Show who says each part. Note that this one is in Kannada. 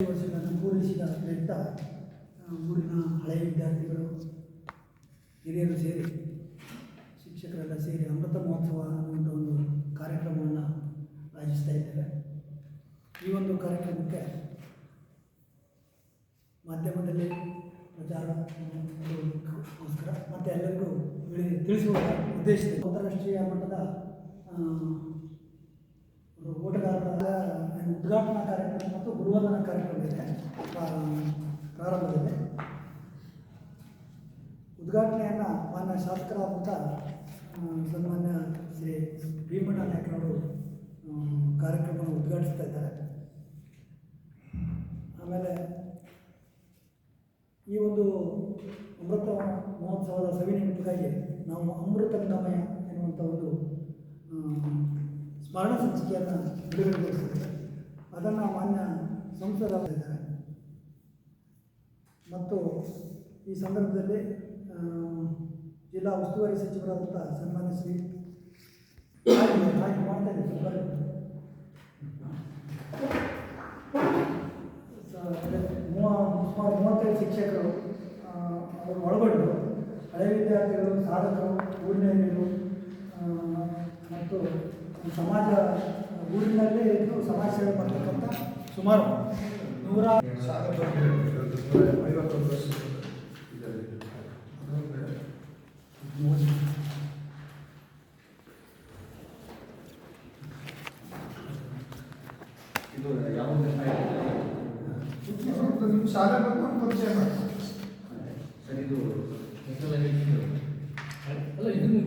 Speaker 1: ವರ್ಷಗಳನ್ನು ಪೂರೈಸಿದ ಪ್ರಯುಕ್ತ ಊರಿನ ಹಳೆಯ ವಿದ್ಯಾರ್ಥಿಗಳು ಹಿರಿಯರು ಸೇರಿ ಶಿಕ್ಷಕರೆಲ್ಲ ಸೇರಿ ಅಮೃತ ಮಹೋತ್ಸವ ಅನ್ನುವಂಥ ಒಂದು ಕಾರ್ಯಕ್ರಮವನ್ನು ಆಯೋಜಿಸ್ತಾ ಇದ್ದೇವೆ. ಈ ಒಂದು ಕಾರ್ಯಕ್ರಮಕ್ಕೆ ಮಾಧ್ಯಮದಲ್ಲಿ ಪ್ರಚಾರಕ್ಕೋಸ್ಕರ ಮತ್ತು ಎಲ್ಲರಿಗೂ ತಿಳಿಸುವ ಉದ್ದೇಶಿಸಿದೆ. ಅಂತಾರಾಷ್ಟ್ರೀಯ ಮಟ್ಟದ ಓಟಗಾರರ ಉದ್ಘಾಟನಾ ಕಾರ್ಯಕ್ರಮ ಮತ್ತು ಗುರುವಂದನಾ ಕಾರ್ಯಕ್ರಮ ಇದೆ ಪ್ರಾರಂಭದಲ್ಲಿ. ಉದ್ಘಾಟನೆಯನ್ನು ಮಾನ್ಯ ಶಾಸಕರಾದಂಥ ಸನ್ಮಾನ್ಯ ಶ್ರೀ ಭೀಮಣ್ಣ ನಾಯಕರವರು ಕಾರ್ಯಕ್ರಮವನ್ನು ಉದ್ಘಾಟಿಸ್ತಾ ಇದ್ದಾರೆ. ಆಮೇಲೆ ಈ ಒಂದು ಅಮೃತ ಮಹೋತ್ಸವದ ಸವಿನೆನಪಿಗಾಗಿ ನಾವು ಅಮೃತಂಗಮಯ ಎನ್ನುವಂಥ ಒಂದು ಸ್ಮರಣ ಸಂಚಿಕೆಯನ್ನು ಬಿಡುಗಡೆಗೊಳಿಸಿದ್ದೇವೆ. ಅದನ್ನು ಮಾನ್ಯ ಸಂಸದರಾಗಿದ್ದಾರೆ. ಮತ್ತು ಈ ಸಂದರ್ಭದಲ್ಲಿ ಜಿಲ್ಲಾ ಉಸ್ತುವಾರಿ ಸಚಿವರಾದಂಥ ಸನ್ಮಾನ್ಯ ಶ್ರೀ ಮಾಡ್ತಾ ಇದ್ದೀವಿ ಸುಮಾರು 35 ಶಿಕ್ಷಕರು ಅವರು ಒಳಗೊಂಡು ಹಳೆಯ ವಿದ್ಯಾರ್ಥಿಗಳು, ಸಾಧಕರು, ಊರಿನ ಹಿರಿಯರು ಮತ್ತು ಸಮಾಜ ಊರಿನಲ್ಲೇ ಇದ್ದು ಸಮಾಜ ಸೇವೆ ಮಾಡತಕ್ಕಂಥ ಸುಮಾರು
Speaker 2: 150 ವರ್ಷ ಇದು ಯಾವುದೇ ನಿಮ್ಮ ಶಾಲೆ ಬಂದು ಪರಿಚಯ ಮಾಡ್ತಾರೆ ಸರ್. ಇದು ಅಲ್ಲ, ಇದನ್ನು